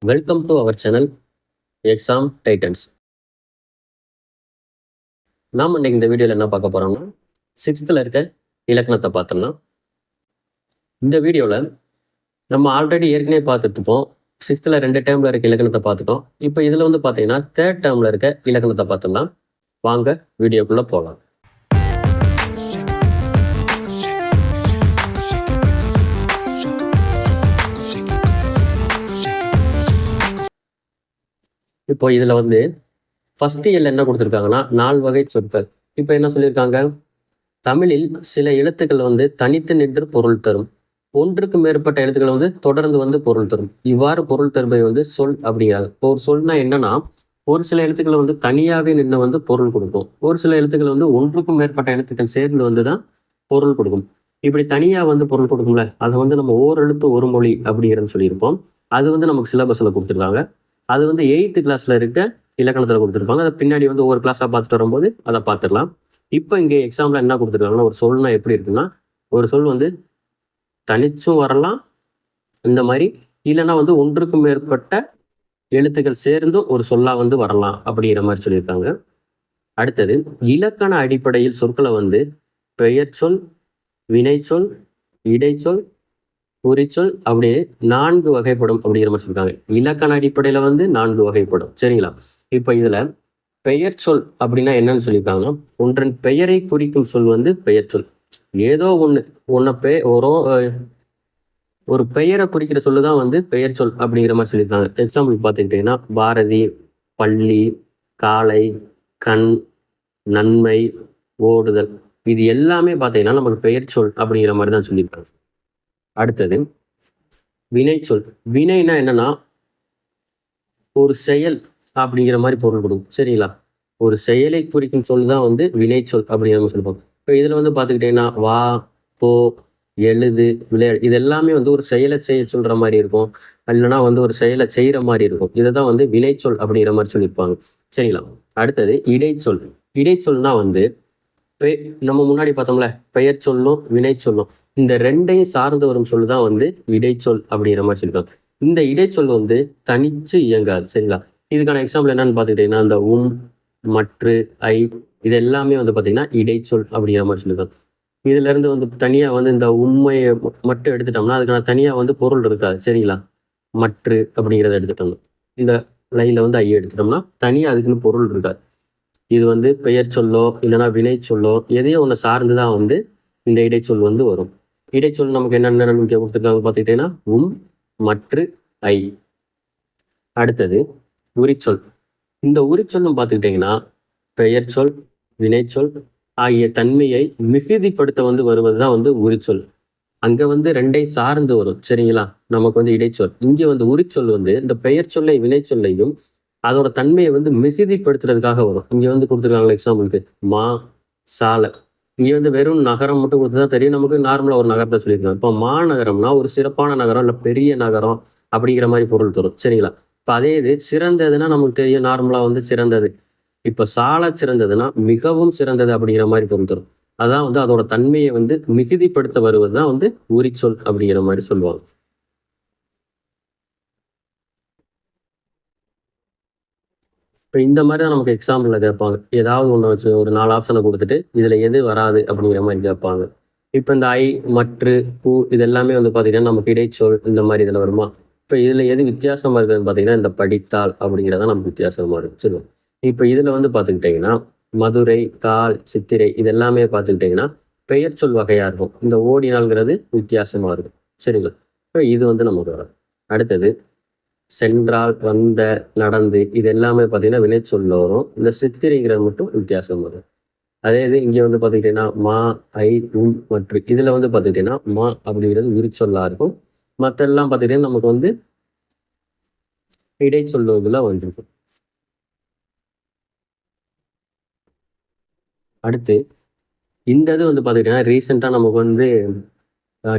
Welcome to our channel Exam Titans. நாம் இன்னைக்கு இந்த வீடியோவில் என்ன பார்க்க போகிறோம்னா 6th இருக்க இலக்கணத்தை பார்த்துடலாம். இந்த வீடியோவில் நம்ம ஆல்ரெடி ஏற்கனவே பார்த்துட்டுப்போம். 6th 2 டேர்மில் இருக்க இலக்கணத்தை பார்த்துட்டோம். இப்போ இதில் வந்து பார்த்தீங்கன்னா 3rd டேர்மில் இருக்க இலக்கணத்தை பார்த்துடலாம். வாங்க வீடியோக்குள்ளே போகலாம். இப்போ இதில் வந்து ஃபர்ஸ்ட் இயல் என்ன கொடுத்துருக்காங்கன்னா 4 வகை சொற்கள். இப்போ என்ன சொல்லியிருக்காங்க, தமிழில் சில எழுத்துக்கள் வந்து தனித்து நின்று பொருள் தரும், ஒன்றுக்கு மேற்பட்ட எழுத்துக்கள் வந்து தொடர்ந்து வந்து பொருள் தரும். இவ்வாறு பொருள் தருபவை வந்து சொல் அப்படிங்கிறாங்க. இப்போ ஒரு சொல்னா என்னன்னா, ஒரு சில எழுத்துக்களை வந்து தனியாகவே நின்று வந்து பொருள் கொடுக்கும், ஒரு சில எழுத்துக்கள் வந்து ஒன்றுக்கும் மேற்பட்ட எழுத்துக்கள் சேர்ந்து வந்து தான் பொருள் கொடுக்கும். இப்படி தனியாக வந்து பொருள் கொடுக்கும்ல, அதை வந்து நம்ம ஓரெழுத்து ஒரு மொழி அப்படிங்கிறன்னு சொல்லியிருப்போம். அது வந்து நமக்கு சிலபஸில் கொடுத்துருக்காங்க. அது வந்து 8th கிளாஸில் இருக்க இலக்கணத்தில் கொடுத்துருப்பாங்க. அதை பின்னாடி வந்து ஒவ்வொரு கிளாஸாக பார்த்துட்டு வரும்போது அதை பார்த்துடலாம். இப்போ இங்கே எக்ஸாம்பிள் என்ன கொடுத்துருக்காங்கன்னா, ஒரு சொல்னா எப்படி இருக்குன்னா, ஒரு சொல் வந்து தனிச்சும் வரலாம், இந்த மாதிரி இல்லைன்னா வந்து ஒன்றுக்கும் மேற்பட்ட எழுத்துக்கள் சேர்ந்தும் ஒரு சொல்லா வந்து வரலாம் அப்படிங்கிற மாதிரி சொல்லியிருக்காங்க. அடுத்தது, இலக்கண அடிப்படையில் சொற்களை வந்து பெயர் சொல், வினைச்சொல், இடைச்சொல், குறிச்சொல் அப்படியே 4 வகைப்படும் அப்படிங்கிற மாதிரி சொல்லியிருக்காங்க. இலக்கண அடிப்படையில வந்து 4 வகைப்படும். சரிங்களா? இப்போ இதுல பெயர் சொல் அப்படின்னா என்னன்னு சொல்லியிருக்காங்கன்னா, ஒன்றன் பெயரை குறிக்கும் சொல் வந்து பெயர் சொல். ஏதோ ஒன்று ஒரு பெயரை குறிக்கிற சொல்லு தான் வந்து பெயர் சொல் அப்படிங்கிற மாதிரி சொல்லியிருக்காங்க. எக்ஸாம்பிள் பார்த்துக்கிட்டீங்கன்னா, பாரதி, பள்ளி, காலை, கண், நன்மை, ஓடுதல், இது எல்லாமே பார்த்தீங்கன்னா நமக்கு பெயர் சொல் அப்படிங்கிற மாதிரி தான் சொல்லியிருக்காங்க. அடுத்தது வினைச்சொல். வினைனா என்னன்னா, ஒரு செயல் அப்படிங்கிற மாதிரி பொருள் கொடுக்கும். சரிங்களா? ஒரு செயலை குறிக்கும் சொல் தான் வந்து வினைச்சொல் அப்படிங்கிற மாதிரி சொல்லுவாங்க. இப்போ இதில் வந்து பார்த்துக்கிட்டீங்கன்னா, வா, போ, எழுது, விளையாடு, இது எல்லாமே வந்து ஒரு செயலை செய்ய சொல்ற மாதிரி இருக்கும், இல்லைன்னா வந்து ஒரு செயலை செய்கிற மாதிரி இருக்கும். இதை தான் வந்து வினைச்சொல் அப்படிங்கிற மாதிரி சொல்லியிருப்பாங்க. சரிங்களா? அடுத்தது இடைச்சொல். இடைச்சொல்னா வந்து நம்ம முன்னாடி பார்த்தோம்ல, பெயர் சொல்லும் வினை சொல்லும், இந்த ரெண்டையும் சார்ந்து வரும் சொல்லு தான் வந்து இடைச்சொல் அப்படிங்கிற மாதிரி சொல்லியிருக்காங்க. இந்த இடைச்சொல் வந்து தனிச்சு இயங்காது. சரிங்களா? இதுக்கான எக்ஸாம்பிள் என்னன்னு பார்த்துக்கிட்டீங்கன்னா, இந்த மற்று, ஐ, இது எல்லாமே வந்து பார்த்தீங்கன்னா இடைச்சொல் அப்படிங்கிற மாதிரி சொல்லியிருக்காங்க. இதுல இருந்து வந்து தனியா வந்து இந்த உண்மையை மட்டும் எடுத்துட்டோம்னா அதுக்கான தனியா வந்து பொருள் இருக்காது. சரிங்களா? மற்று அப்படிங்கிறத எடுத்துட்டோம்னா, இந்த லைன்ல வந்து ஐ எடுத்துட்டோம்னா தனியா அதுக்குன்னு பொருள் இருக்காது. இது வந்து பெயர் சொல்லோ இல்லைன்னா வினை சொல்லோ எதையோ ஒன்று சார்ந்து தான் வந்து இந்த இடைச்சொல் வந்து வரும். இடைச்சொல் நமக்கு என்னென்ன கொடுத்துருக்காங்க பார்த்துக்கிட்டீங்கன்னா, மற்று, ஐ. அடுத்தது உரிச்சொல். இந்த உரிச்சொல்னு பார்த்துக்கிட்டிங்கன்னா, பெயர் சொல், வினைச்சொல் ஆகிய தன்மையை மிகுதிப்படுத்த வந்து வருவது தான் வந்து உரிச்சொல். அங்கே வந்து ரெண்டை சார்ந்து வரும். சரிங்களா? நமக்கு வந்து இடைச்சொல். இங்கே வந்து உரிச்சொல் வந்து இந்த பெயர் சொல்லை வினைச்சொல்லையும் அதோட தன்மையை வந்து மிகுதிப்படுத்துறதுக்காக வரும். இங்கே வந்து கொடுத்துருக்காங்களா எக்ஸாம்பிளுக்கு, மா, சாலை. இங்கே வந்து வெறும் நகரம் மட்டும் கொடுத்து தான் தெரியும் நமக்கு. நார்மலாக ஒரு நகரத்தை சொல்லியிருக்காங்க. இப்போ மாநகரம்னா ஒரு சிறப்பான நகரம், இல்லை பெரிய நகரம் அப்படிங்கிற மாதிரி பொருள் தரும். சரிங்களா? இப்போ அதே இது சிறந்ததுன்னா நமக்கு தெரியும், நார்மலாக வந்து சிறந்தது. இப்போ சாலை சிறந்ததுன்னா மிகவும் சிறந்தது அப்படிங்கிற மாதிரி பொருள் தரும். அதான் வந்து அதோட தன்மையை வந்து மிகுதிப்படுத்த வருவது தான் வந்து உரிச்சொல் அப்படிங்கிற மாதிரி சொல்லுவாங்க. இப்போ இந்த மாதிரி தான் நமக்கு எக்ஸாம்பிளில் கேட்பாங்க. ஏதாவது ஒன்று வச்சு ஒரு 4 ஆப்ஷனை கொடுத்துட்டு இதில் எது வராது அப்படிங்கிற மாதிரி கேட்பாங்க. இப்போ இந்த ஐ, மற்று, பூ, இது எல்லாமே வந்து பார்த்தீங்கன்னா நமக்கு இடைச்சொல் இந்த மாதிரி இதில் வருமா. இப்போ இதில் எது வித்தியாசமாக இருக்குதுன்னு பார்த்தீங்கன்னா, இந்த படித்தால் அப்படிங்கிறத நமக்கு வித்தியாசமாக இருக்கு. சரி, இப்போ இதில் வந்து பார்த்துக்கிட்டிங்கன்னா, மதுரை, கால், சித்திரை, இது எல்லாமே பார்த்துக்கிட்டிங்கன்னா பெயர் சொல் வகையாக இருக்கும். இந்த ஓடினால்ங்கிறது வித்தியாசமாக இருக்கும். சரிங்களா? இப்போ இது வந்து நமக்கு வரும். அடுத்தது சென்றால், வந்த, நடந்து, இது எல்லாமே பார்த்தீங்கன்னா வினைச்சொல்ல வரும். இந்த சித்திரைங்கிறது மட்டும் வித்தியாசம் வரும். அதே இது இங்கே வந்து பார்த்துக்கிட்டீங்கன்னா, மா, ஐ, மற்றும் இதில் வந்து பார்த்துக்கிட்டீங்கன்னா மா அப்படிங்கிறது உரிச்சொல்லா இருக்கும். மற்ற எல்லாம் பார்த்துக்கிட்டீங்கன்னா நமக்கு வந்து இடைச்சொல்லுவதில் வந்துருக்கும். அடுத்து இந்த இது வந்து பார்த்துக்கிட்டீங்கன்னா ரீசெண்டாக நமக்கு வந்து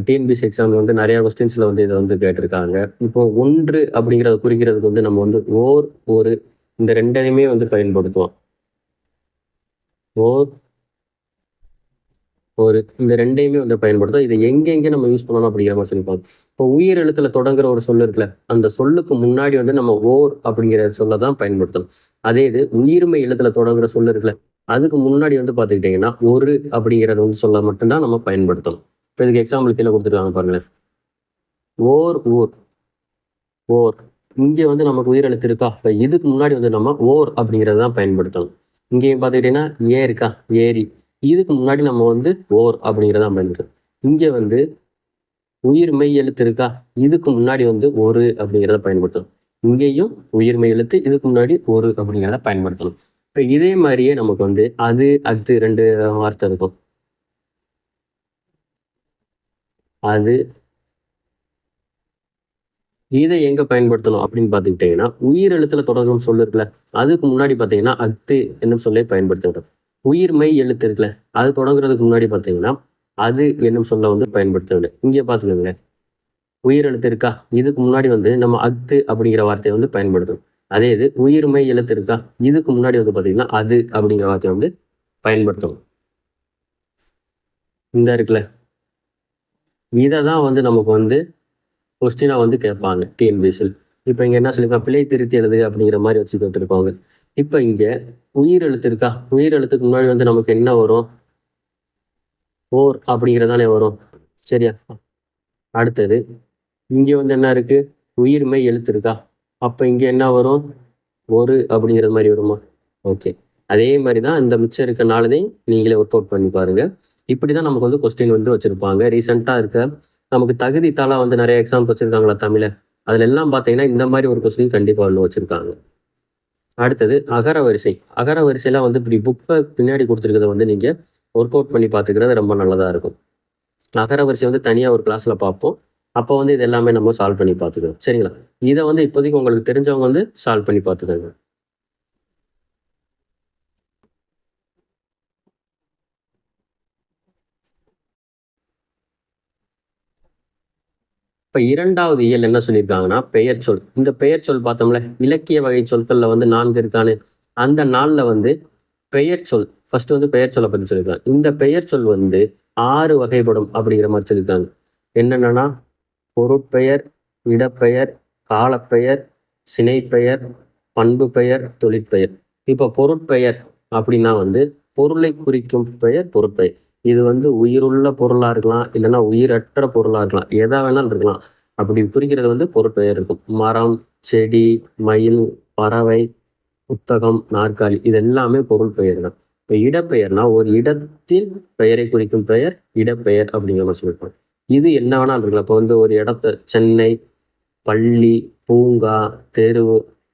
டிஎன்பிஎஸ்சி எக்ஸாமில் வந்து நிறையா கொஸ்டின்ஸில் வந்து இதை வந்து கேட்டிருக்காங்க. இப்போ ஒன்று அப்படிங்கிறத குறிக்கிறதுக்கு வந்து நம்ம வந்து ஒரு, இந்த ரெண்டையுமே வந்து பயன்படுத்துவோம். ஒரு இந்த ரெண்டையுமே வந்து பயன்படுத்தும். இதை எங்கெங்கே நம்ம யூஸ் பண்ணணும் அப்படிங்கிற மாதிரி சொல்லியிருப்பாங்க. இப்போ உயிர் எழுத்துல தொடங்குற ஒரு சொல் இருக்குல்ல, அந்த சொல்லுக்கு முன்னாடி வந்து நம்ம ஓர் அப்படிங்கிற சொல்ல தான் பயன்படுத்தணும். அதே இது உயிர்மை எழுத்துல தொடங்குற சொல் இருக்குல்ல, அதுக்கு முன்னாடி வந்து பார்த்துக்கிட்டிங்கன்னா ஒரு அப்படிங்கிறத வந்து சொல்ல மட்டும்தான் நம்ம பயன்படுத்தணும். இப்போ இதுக்கு எக்ஸாம்பிள் கீழே கொடுத்துருக்காங்க பாருங்களேன். ஓர் ஊர் ஓர் இங்கே வந்து நமக்கு உயிரெழுத்து இருக்கா, இப்போ இதுக்கு முன்னாடி வந்து நம்ம ஓர் அப்படிங்கிறத தான் பயன்படுத்தணும். இங்கேயும் பார்த்துக்கிட்டிங்கன்னா ஏ இருக்கா, ஏரி, இதுக்கு முன்னாடி நம்ம வந்து ஓர் அப்படிங்கிறத பயன்படுத்தணும். இங்கே வந்து உயிர்மெய் எழுத்து இருக்கா, இதுக்கு முன்னாடி வந்து ஒரு அப்படிங்கிறத பயன்படுத்தணும். இங்கேயும் உயிர்மெய் எழுத்து, இதுக்கு முன்னாடி ஒரு அப்படிங்கிறத பயன்படுத்தணும். இப்போ இதே மாதிரியே நமக்கு வந்து அது அத்து 2 வார்த்தை இருக்கும். அது இதை எங்க பயன்படுத்தணும் அப்படின்னு பார்த்துக்கிட்டிங்கன்னா உயிர் எழுத்துல தொடரும் சொல்லு இருக்குல்ல, அதுக்கு முன்னாடி பார்த்தீங்கன்னா அத்து என்னும் சொல்லை பயன்படுத்தணும். உயிர்மெய் எழுத்து இருக்குல்ல, அது தொடங்குறதுக்கு முன்னாடி பார்த்தீங்கன்னா அது என்னும் சொல்ல வந்து பயன்படுத்த வேண்டும். இங்கே பார்த்துக்கோங்களேன், உயிர் எழுத்து இருக்கா, இதுக்கு முன்னாடி வந்து நம்ம அத்து அப்படிங்கிற வார்த்தையை வந்து பயன்படுத்தணும். அதே இது உயிர்மெய் எழுத்து இருக்கா, இதுக்கு முன்னாடி வந்து பார்த்தீங்கன்னா அது அப்படிங்கிற வார்த்தையை வந்து பயன்படுத்தணும். இந்த இருக்குல்ல, இதை தான் வந்து நமக்கு வந்து கொஸ்டினாக வந்து கேட்பாங்க டிஎன்பிஎஸ்சியில். இப்போ இங்கே என்ன சொல்லியிருக்காங்க, பிழை திருத்தி எழுது அப்படிங்கிற மாதிரி வச்சு கேட்டிருப்பாங்க. இப்போ இங்கே உயிர் எழுத்து இருக்கா, உயிர் எழுத்துக்கு முன்னாடி வந்து நமக்கு என்ன வரும், ஓர் அப்படிங்கிறதானே வரும், சரியா? அடுத்தது இங்கே வந்து என்ன இருக்கு, உயிர்மெய் எழுத்து இருக்கா, அப்போ இங்கே என்ன வரும், ஒரு அப்படிங்கிறது மாதிரி வருமா? ஓகே, அதே மாதிரி தான் இந்த மிச்சம் இருக்க நாளதையும் நீங்களே ஒர்க் அவுட் பண்ணி பாருங்க. இப்படி தான் நமக்கு வந்து கொஸ்டின் வந்து வச்சிருப்பாங்க. ரீசெண்டாக இருக்க நமக்கு தகுதித்தாளா வந்து நிறைய எக்ஸாம் வச்சிருக்காங்களா தமிழை, அதுல எல்லாம் பார்த்தீங்கன்னா இந்த மாதிரி ஒரு கொஸ்டின் கண்டிப்பாக வந்து வச்சிருக்காங்க. அடுத்தது அகர வரிசை. அகர வரிசையெல்லாம் வந்து இப்படி புக்கை பின்னாடி கொடுத்துருக்கிறத வந்து நீங்கள் ஒர்க் அவுட் பண்ணி பார்த்துக்கிறது ரொம்ப நல்லதாக இருக்கும். அகர வரிசை வந்து தனியாக ஒரு கிளாஸில் பார்ப்போம். அப்போ வந்து இது எல்லாமே நம்ம சால்வ் பண்ணி பார்த்துக்கணும், சரிங்களா? இதை வந்து இப்போதைக்கு உங்களுக்கு தெரிஞ்சவங்க வந்து சால்வ் பண்ணி பார்த்துக்கோங்க. இப்போ 2வது இயல் என்ன சொல்லியிருக்காங்கன்னா பெயர் சொல். இந்த பெயர் சொல் பார்த்தோம்ல, இலக்கிய வகை சொற்களில் வந்து 4 இருக்கான்னு, அந்த 4ல் வந்து பெயர் சொல் ஃபர்ஸ்ட் வந்து பெயர் சொல்லை பற்றி சொல்லியிருக்காங்க. இந்த பெயர் சொல் வந்து 6 வகைப்படும் அப்படிங்கிற மாதிரி சொல்லியிருக்காங்க. என்னென்னா பொருட்பெயர், இடப்பெயர், காலப்பெயர், சினைப்பெயர், பண்பு பெயர், தொழிற்பெயர். இப்போ பொருட்பெயர் அப்படின்னா வந்து பொருளை குறிக்கும் பெயர் பொருட்பெயர். இது வந்து உயிருள்ள பொருளா இருக்கலாம், இல்லைன்னா உயிரற்ற பொருளா இருக்கலாம், எதா வேணாலும் இருக்கலாம். அப்படி குறிக்கிறது வந்து பொருட்பெயர் இருக்கும். மரம், செடி, மயில், பறவை, புத்தகம், நாற்காலி, இது எல்லாமே பொருள் பெயர் தான். இப்போ இடப்பெயர்னா ஒரு இடத்தில் பெயரை குறிக்கும் பெயர் இடப்பெயர் அப்படிங்கிற மாதிரி சொல்லியிருப்பாங்க. இது என்ன வேணாலும் இருக்கலாம். இப்போ வந்து ஒரு இடத்த சென்னை, பள்ளி, பூங்கா, தெரு,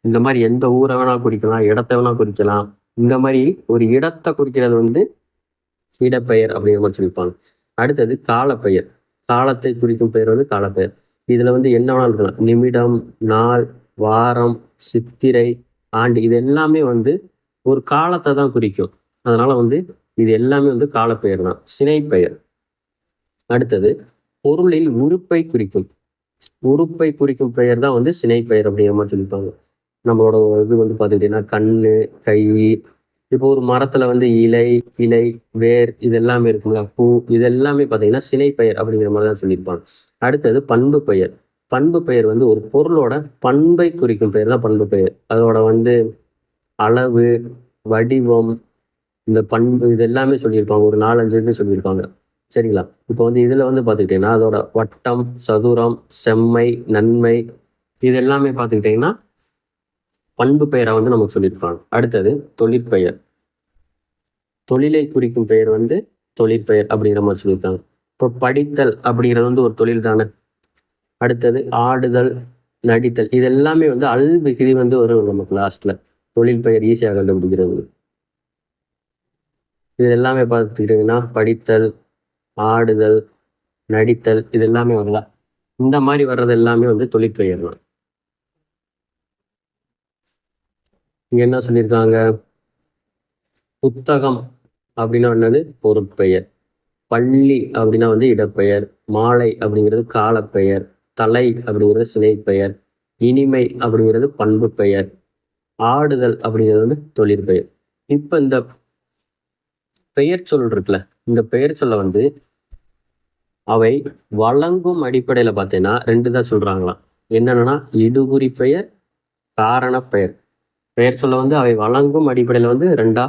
இந்த மாதிரி எந்த ஊரை வேணாலும் குறிக்கலாம், இடத்த வேணாலும் குறிக்கலாம். இந்த மாதிரி ஒரு இடத்தை குறிக்கிறது வந்து இடப்பெயர் அப்படிங்கிற மாதிரி சொல்லியிருப்பாங்க. அடுத்தது காலப்பெயர். காலத்தை குறிக்கும் பெயர் வந்து காலப்பெயர். இதுல வந்து என்ன வேணாலும் இருக்கலாம், நிமிடம், நாள், வாரம், சித்திரை, ஆண்டு, இது எல்லாமே வந்து ஒரு காலத்தை தான் குறிக்கும். அதனால வந்து இது எல்லாமே வந்து காலப்பெயர் தான். சினைப்பெயர். அடுத்தது பொருளில் உறுப்பை குறிக்கும் பெயர் தான் வந்து சினைப்பெயர் அப்படிங்கிற மாதிரி சொல்லியிருப்பாங்க. நம்மளோட இது வந்து பார்த்துக்கிட்டீங்கன்னா கண்ணு, கை, இப்போ ஒரு மரத்துல வந்து இலை, கிளை, வேர், இது எல்லாமே இருக்குங்களா, பூ, இது எல்லாமே பார்த்தீங்கன்னா சினைப்பெயர் அப்படிங்கிற மாதிரி தான் சொல்லியிருப்பாங்க. அடுத்தது பண்பு பெயர். பண்பு பெயர் வந்து ஒரு பொருளோட பண்பை குறிக்கும் பெயர் தான் பண்பு பெயர். அதோட வந்து அளவு, வடிவம், இந்த பண்பு, இது எல்லாமே சொல்லியிருப்பாங்க. ஒரு 4-5 இது சொல்லியிருப்பாங்க, சரிங்களா? இப்போ வந்து இதுல வந்து பார்த்துக்கிட்டிங்கன்னா அதோட வட்டம், சதுரம், செம்மை, நன்மை, இது எல்லாமே பார்த்துக்கிட்டிங்கன்னா பண்பு பெயரை வந்து நமக்கு சொல்லியிருப்பாங்க. அடுத்தது தொழிற்பெயர். தொழிலை குறிக்கும் பெயர் வந்து தொழிற்பெயர் அப்படிங்கிற மாதிரி சொல்லியிருக்காங்க. இப்போ படித்தல் அப்படிங்கிறது வந்து ஒரு தொழில் தானே. அடுத்தது ஆடுதல், நடித்தல், இது எல்லாமே வந்து அல் விகுதி வந்து வரும் நமக்கு லாஸ்ட்ல. தொழில் பெயர் ஈஸியாக கண்டுபிடிக்கிறது. இது எல்லாமே பார்த்துக்கிட்டிங்கன்னா படித்தல், ஆடுதல், நடித்தல், இது எல்லாமே வரல. இந்த மாதிரி வர்றது எல்லாமே வந்து தொழிற்பெயர் தான். இங்க என்ன சொல்லியிருக்காங்க, புத்தகம் அப்படின்னா என்னது, பொருட்பெயர். பள்ளி அப்படின்னா வந்து இடப்பெயர். மாலை அப்படிங்கிறது காலப்பெயர். தலை அப்படிங்கிறது சினைப்பெயர். இனிமை அப்படிங்கிறது பண்பு பெயர். ஆடுதல் அப்படிங்கிறது வந்து தொழிற்பெயர். இப்போ இந்த பெயர் சொல் இருக்குல்ல, இந்த பெயர் சொல்ல வந்து அவை வழங்கும் அடிப்படையில பார்த்தீங்கன்னா 2 தான் சொல்றாங்களாம். என்னன்னா இடுகுறி பெயர், காரண பெயர். பெயர் சொல்ல வந்து அவை வழங்கும் அடிப்படையில வந்து 2ஆ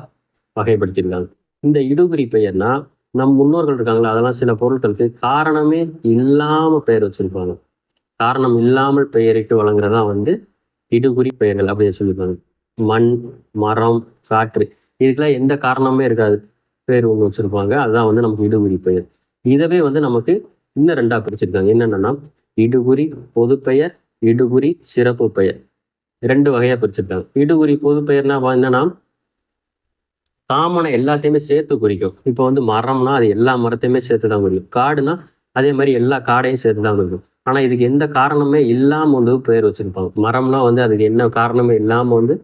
வகைப்படுத்தியிருக்காங்க. இந்த இடுகுறி பெயர்னா நம் முன்னோர்கள் இருக்காங்களா, அதெல்லாம் சில பொருட்களுக்கு காரணமே இல்லாம பெயர் வச்சிருப்பாங்க. காரணம் இல்லாமல் பெயரிட்டு வழங்குறதா வந்து இடுகுறி பெயர்கள் அப்படின்னு சொல்லியிருப்பாங்க. மண், மரம், காற்று இதுக்கெல்லாம் எந்த காரணமே இருக்காது, பேர் ஒன்று வச்சிருப்பாங்க. அதுதான் வந்து நமக்கு இடுகுறி பெயர். இதவே வந்து நமக்கு இன்னும் 2ஆ பிரிச்சிருக்காங்க. என்னென்னா இடுகுறி பொது பெயர், இடுகுறி சிறப்பு பெயர். 2 வகையா பிரிச்சிருக்காங்க. இடுகுறி பொது பெயர்னா என்னன்னா காமனை எல்லாத்தையுமே சேர்த்து குறிக்கும். இப்போ வந்து மரம்னா அது எல்லா மரத்தையுமே சேர்த்து தான் குறிக்கும். காடுனா அதே மாதிரி எல்லா காடையும் சேர்த்து தான் குறிக்கும். ஆனா இதுக்கு எந்த காரணமே இல்லாம வந்து பேர் வச்சிருப்பாங்க. மரம்னா வந்து அதுக்கு என்ன காரணமே இல்லாம வந்து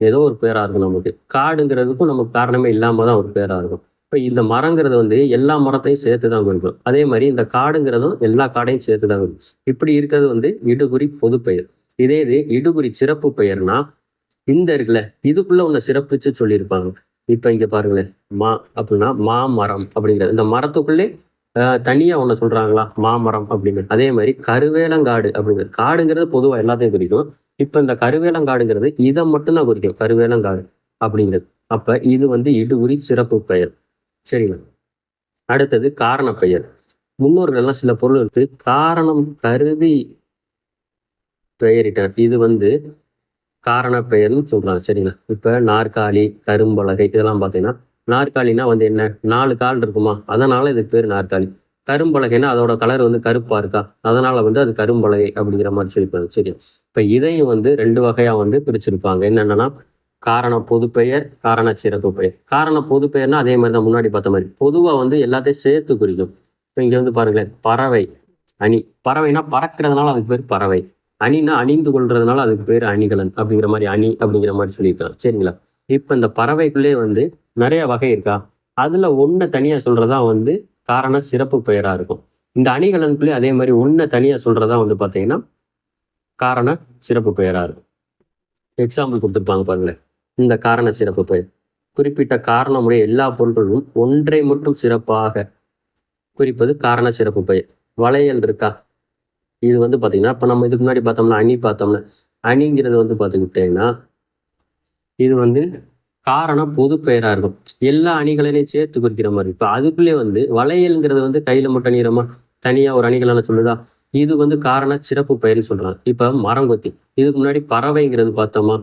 ஏதோ ஒரு பேரா இருக்கும் நமக்கு. காடுங்கிறதுக்கும் நமக்கு காரணமே இல்லாம தான் ஒரு பேரா இருக்கும். இப்போ இந்த மரங்கிறது வந்து எல்லா மரத்தையும் சேர்த்து தான் குறிக்கும். அதே மாதிரி இந்த காடுங்கிறதும் எல்லா காடையும் சேர்த்து தான் குறிக்கும். இப்படி இருக்கிறது வந்து இடுகுறி பொது பெயர். இதே இது இடுகுறி சிறப்பு பெயர்னா இந்த இருக்குல்ல, இதுக்குள்ள ஒண்ணு சிறப்பிச்சு சொல்லியிருப்பாங்க. இப்ப இங்க பாருங்களேன், மா அப்படின்னா மாமரம் அப்படிங்கிறது இந்த மரத்துக்குள்ளே தனியா ஒண்ணு சொல்றாங்களா, மாமரம் அப்படின்னு. அதே மாதிரி கருவேலங்காடு அப்படிங்கிறது, காடுங்கிறது பொதுவா எல்லாத்தையும் குறிக்கும். இப்ப இந்த கருவேலங்காடுங்கிறது இதை மட்டும்தான் குறிக்கும், கருவேலங்காடு அப்படிங்கிறது. அப்ப இது வந்து இடுகுறி சிறப்பு பெயர். சரிங்களா? அடுத்தது காரண பெயர். முன்னோர்கள் எல்லாம் சில பொருளுக்கு காரணம் கருதி பெயரிட்டார். இது வந்து காரண பெயர்னு சொல்றாங்க. சரிங்களா? இப்ப நாற்காலி, கரும்பலகை இதெல்லாம் பார்த்தீங்கன்னா, நாற்காலினா வந்து என்ன, 4 கால் இருக்குமா, அதனால இதுக்கு பேர் நாற்காலி. கரும்பலகைன்னா அதோட கலர் வந்து கருப்பா இருக்கா, அதனால வந்து அது கரும்பலகை அப்படிங்கிற மாதிரி சொல்லியிருப்பாங்க. சரி, இப்ப இதையும் வந்து 2 வகையா வந்து பிரிச்சிருப்பாங்க. என்னென்னா காரண பொது பெயர், காரண சிறப்பு பெயர். காரண பொது பெயர்னா அதே மாதிரி தான் முன்னாடி பார்த்த மாதிரி பொதுவா வந்து எல்லாத்தையும் சேர்த்து குறிக்கும். இப்ப இங்க வந்து பாருங்களேன், பறவை அணி. பறவைனா பறக்கிறதுனால அதுக்கு பேர் பறவை. அணினா அணிந்து கொள்றதுனால அதுக்கு பேர் அணிகலன் அப்படிங்கிற மாதிரி அணி அப்படிங்கிற மாதிரி சொல்லியிருக்காங்க. சரிங்களா? இப்ப இந்த பறவைக்குள்ளே வந்து நிறைய வகை இருக்கா, அதுல ஒன்றை தனியா சொல்றதா வந்து காரண சிறப்பு பெயரா இருக்கும். இந்த அணிகலனுக்குள்ளே அதே மாதிரி ஒன்றை தனியா சொல்றதா வந்து பார்த்தீங்கன்னா காரண சிறப்பு பெயரா இருக்கும். எக்ஸாம்பிள் கொடுத்துருப்பாங்க பாருங்களேன். இந்த காரண சிறப்பு பெயர் குறிப்பிட்ட காரணமுடைய எல்லா பொருட்களும் ஒன்றை மட்டும் சிறப்பாக குறிப்பது காரண சிறப்பு பெயர். வளையல் இருக்கா, இது வந்து பார்த்தீங்கன்னா இப்போ நம்ம இதுக்கு முன்னாடி பார்த்தோம்னா அணி பார்த்தோம்னா, அணிங்கிறது வந்து பார்த்துக்கிட்டீங்கன்னா இது வந்து காரணம் பொது பெயரா இருக்கும். எல்லா அணிகளையும் சேர்த்து குறிக்கிற மாதிரி. இப்போ அதுக்குள்ளே வந்து வளையல்ங்கிறது வந்து கையில மட்டும் அணிகிறோமா, தனியா ஒரு அணிகளான சொல்லுதா, இது வந்து காரண சிறப்பு பெயர்னு சொல்றாங்க. இப்போ மரங்கொத்தி, இதுக்கு முன்னாடி பறவைங்கிறது பார்த்தோமா,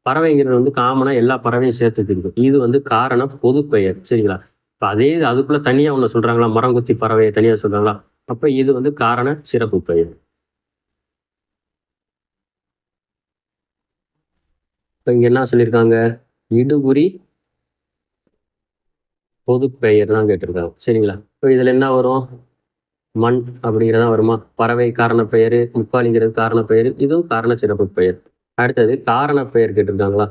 பறவைங்கிறது வந்து காமனா எல்லா பறவையும் சேர்த்து குறிக்கும். இது வந்து காரண பொது பெயர். சரிங்களா? இப்போ அதே அதுக்குள்ள தனியா ஒன்று சொல்றாங்களா, மரங்கொத்தி பறவையை தனியா சொல்றாங்களா, அப்ப இது வந்து காரண சிறப்பு பெயர். இப்போ இங்க என்ன சொல்லியிருக்காங்க, இடுகுறி பொது பெயர் தான் கேட்டிருக்காங்க. சரிங்களா? இப்போ இதுல என்ன வரும், மண் அப்படிங்கிறதா வருமா, பறவை காரண பெயர், முக்காலிங்கிறது காரண பெயர், இதுவும் காரண சிறப்பு பெயர். அடுத்தது காரண பெயர் கேட்டிருக்காங்களா,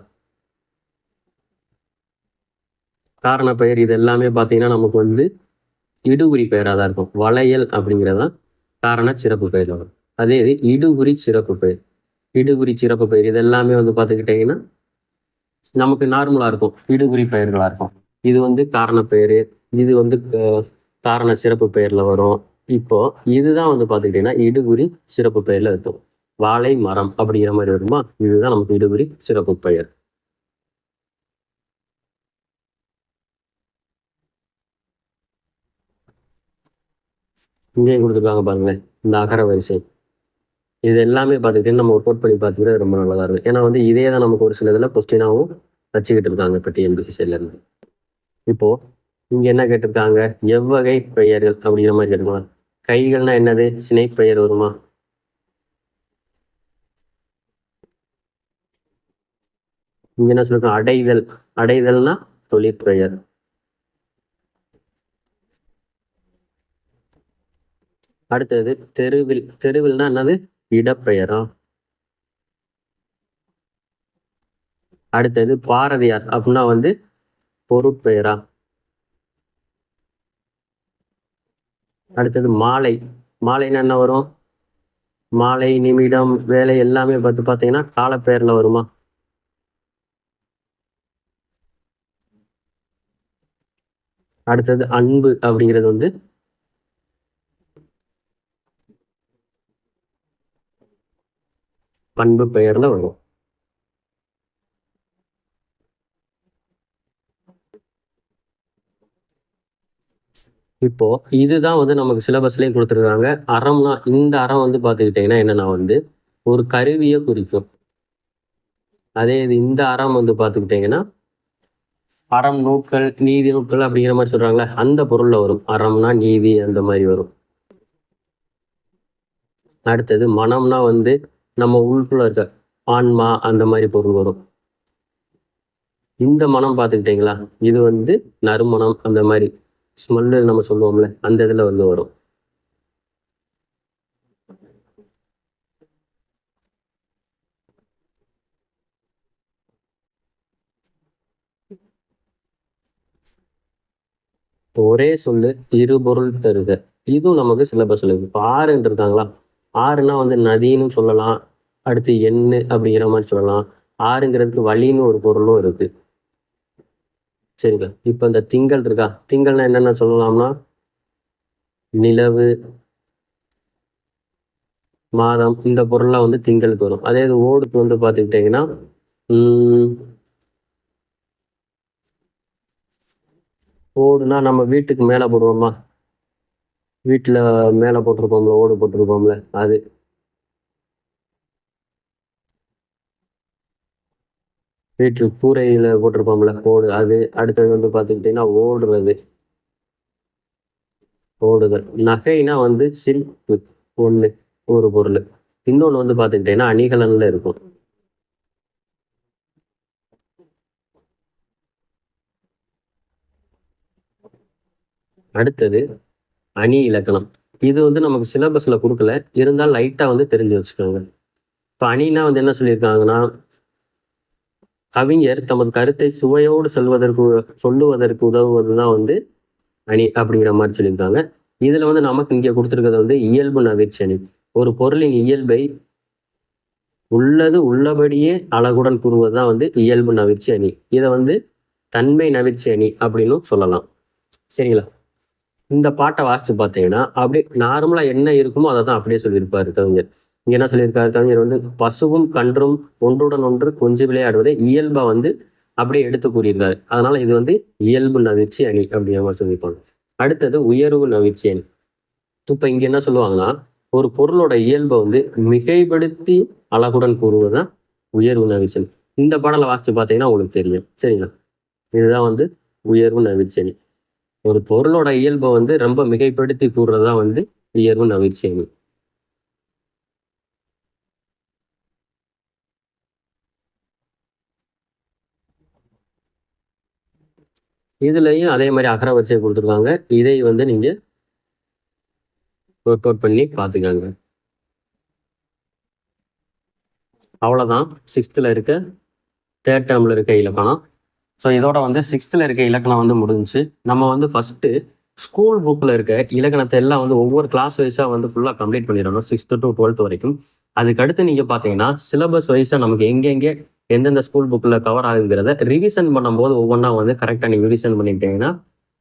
காரண பெயர் இது எல்லாமே பார்த்தீங்கன்னா நமக்கு வந்து இடுகுறி பெயராக தான் இருக்கும். வளையல் அப்படிங்கிறதான் காரண சிறப்பு பெயர் வரும். அதே இது இடுகுறி சிறப்பு பெயர், இடுகுறி சிறப்பு பெயர் இது எல்லாமே வந்து பார்த்துக்கிட்டிங்கன்னா நமக்கு நார்மலா இருக்கும், இடுகுறி பெயர்களா இருக்கும். இது வந்து காரண பெயர், இது வந்து காரண சிறப்பு பெயர்ல வரும். இப்போ இதுதான் வந்து பார்த்துக்கிட்டீங்கன்னா இடுகுறி சிறப்பு பெயர்ல இருக்கும். வாழை மரம் அப்படிங்கிற மாதிரி வருமா, இதுதான் நமக்கு இடுகுறி சிறப்பு பெயர். இங்கேயும் கொடுத்துருக்காங்க பாருங்களேன், இந்த அகர வரிசை. இது எல்லாமே பார்த்துக்கிட்டீங்கன்னா நம்ம ஒர்க் அவுட் பண்ணி பார்த்துக்கிட்டா ரொம்ப நல்லதா இருக்கும். ஏன்னா வந்து இதே தான் நமக்கு ஒரு சில இதில் கொஸ்டினாவும் வச்சுக்கிட்டு இருக்காங்க இப்போ டிஎன்பிசி சைட்ல இருந்து. இப்போ இங்க என்ன கேட்டிருக்காங்க, எவ்வகை பெயர்கள் அப்படிங்கிற மாதிரி கேட்டுக்கலாம். கைகள்னா என்னது, சினை பெயர் வருமா, இங்க என்ன சொல்லிருக்கோம், அடைதல். அடைதல்னா தொழிற்பெயர். அடுத்தது தெருவில். தெருவில்னா என்னது, இடப்பெயரா. அடுத்தது பாரதியார் அப்படின்னா வந்து பொருட்பெயரா. அடுத்தது மாலை. மாலைன்னா என்ன வரும், மாலை, நிமிடம், வேலை எல்லாமே பார்த்தீங்கன்னா காலப்பெயர்ல வருமா. அடுத்தது அன்பு அப்படிங்கிறது வந்து பண்பு பெயர்ல வரும். இப்போ இதுதான் வந்து நமக்கு சிலபஸ்லயும் கொடுத்துருக்காங்க. அறம்னா இந்த அறம் வந்து பார்த்துக்கிட்டீங்கன்னா என்னன்னா வந்து ஒரு கருவியை குறிக்கும். அதே இது இந்த அறம் வந்து பார்த்துக்கிட்டீங்கன்னா அறம் நூட்கள் நீதி நூட்கள் அப்படிங்கிற மாதிரி சொல்றாங்களே அந்த பொருள்ல வரும். அறம்னா நீதி அந்த மாதிரி வரும். அடுத்தது மனம்னா வந்து நம்ம உள்குள்ள இருக்க ஆன்மா அந்த மாதிரி பொருள் வரும். இந்த மனம் பார்த்துக்கிட்டீங்களா இது வந்து நறுமணம் அந்த மாதிரி ஸ்மெல்லு நம்ம சொல்லுவோம்ல அந்த இதுல வந்து வரும். ஒரே சொல்லு இரு பொருள் தருக, இதுவும் நமக்கு சிலபஸ்ல இருக்கு. இப்போ ஆறுன்னு இருக்காங்களா, ஆறுனா வந்து நதின்னு சொல்லலாம், அடுத்து எண்ணு அப்படிங்கிற மாதிரி சொல்லலாம். ஆறுங்கிறதுக்கு வழின்னு ஒரு பொருளும் இருக்கு. சரிங்களா, இப்போ இந்த திங்கள் இருக்கா, திங்கள்னா என்னென்ன சொல்லலாம்னா நிலவு மாதம் இந்த பொருள்லாம் வந்து திங்களுக்கு வரும். அதே இது ஓடுக்கு வந்து பார்த்துக்கிட்டிங்கன்னா ஓடுனா நம்ம வீட்டுக்கு மேலே போடுவோமா, வீட்டில் மேலே போட்டிருப்போம்ல ஓடு போட்டிருப்போம்ல அது. வீட்டில் கூரையில் போட்டிருப்போம்ல ஓடு அது. அடுத்தது வந்து பார்த்துக்கிட்டிங்கன்னா ஓடுறது ஓடுதல். நகைனா வந்து சிரிப்பு ஒன்று ஒரு பொருள். இன்னொன்று வந்து பார்த்துக்கிட்டிங்கன்னா அணிகலன்ல இருக்கும். அடுத்தது அணி இலக்கணம். இது வந்து நமக்கு சிலபஸ்ல கொடுக்கல, இருந்தால் லைட்டா வந்து தெரிஞ்சு வச்சுக்கோங்க. இப்போ அணினா வந்து என்ன சொல்லியிருக்காங்கன்னா கவிஞர் தமது கருத்தை சுவையோடு சொல்லுவதற்கு உதவுவதுதான் வந்து அணி அப்படிங்கிற மாதிரி சொல்லியிருக்காங்க. இதுல வந்து நமக்கு இங்க கொடுத்துருக்கிறது வந்து இயல்பு நவிர்ச்சி அணி. ஒரு பொருளின் இயல்பை உள்ளது உள்ளபடியே அழகுடன் கூறுவதுதான் வந்து இயல்பு நவிர்ச்சி அணி. இதை வந்து தன்மை நவிர்ச்சி அணி அப்படின்னு சொல்லலாம். சரிங்களா, இந்த பாட்டை வாசிச்சு பார்த்தீங்கன்னா அப்படியே நார்மலா என்ன இருக்குமோ அதை தான் அப்படியே சொல்லியிருப்பாரு கவிஞர். இங்க என்ன சொல்லியிருக்காரு கவிஞர் வந்து பசுவும் கன்றும் ஒன்றுடன் ஒன்று கொஞ்சி விளையாடுவதை இயல்பா வந்து அப்படியே எடுத்து கூறியிருக்காரு. அதனால இது வந்து இயல்பு நவிர்ச்சி அணி அப்படிங்கிற மாதிரி சொல்லியிருப்பாங்க. அடுத்தது உயர்வு நவிர்ச்சி அணி. இப்ப இங்க என்ன சொல்லுவாங்கன்னா ஒரு பொருளோட இயல்பை வந்து மிகைப்படுத்தி அழகுடன் கூறுவதுதான் உயர்வு நவிர்ச்சி அணி. இந்த பாடலை வாசிச்சு பார்த்தீங்கன்னா உங்களுக்கு தெரியும். சரிங்களா, இதுதான் வந்து உயர்வு நவிர்ச்சி அணி. ஒரு பொருளோட இயல்பை வந்து ரொம்ப மிகைப்படுத்தி கூறுறதுதான் வந்து உயர்வு நவிர்ச்சி அணி. இதுலயும் அதே மாதிரி அகர வரிசை கொடுத்துருக்காங்க. இதை வந்து நீங்க ஒர்க் அவுட் பண்ணி பார்த்துக்காங்க. அவ்வளோதான் 6th இருக்க 3rd டேர்மில் இருக்க இலக்கணம். ஸோ இதோட வந்து 6th இருக்க இலக்கணம் வந்து முடிஞ்சுச்சு. நம்ம வந்து ஃபஸ்ட்டு ஸ்கூல் புக்கில் இருக்க இலக்கணத்தை எல்லாம் வந்து ஒவ்வொரு கிளாஸ் வைஸாக வந்து ஃபுல்லாக கம்ப்ளீட் பண்ணிடணும் 6th to 12th வரைக்கும். அதுக்கடுத்து நீங்கள் பார்த்தீங்கன்னா சிலபஸ் வைஸாக நமக்கு எங்கெங்கே எந்தெந்த ஸ்கூல் புக்கில் கவர் ஆகுங்கிறத ரிவிஷன் பண்ணும்போது ஒவ்வொன்றா வந்து கரெக்டாக நீங்கள் ரிவிஷன் பண்ணிக்கிட்டீங்கன்னா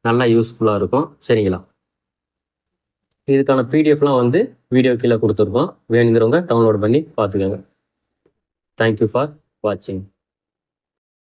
நல்லா யூஸ்ஃபுல்லாக இருக்கும். சரிங்களா, இதுக்கான பிடிஎஃப்லாம் வந்து வீடியோ கீழே கொடுத்துருக்கோம். வேணுங்கிறவங்க டவுன்லோட் பண்ணி பார்த்துக்கோங்க. தேங்க்யூ ஃபார் வாட்சிங்.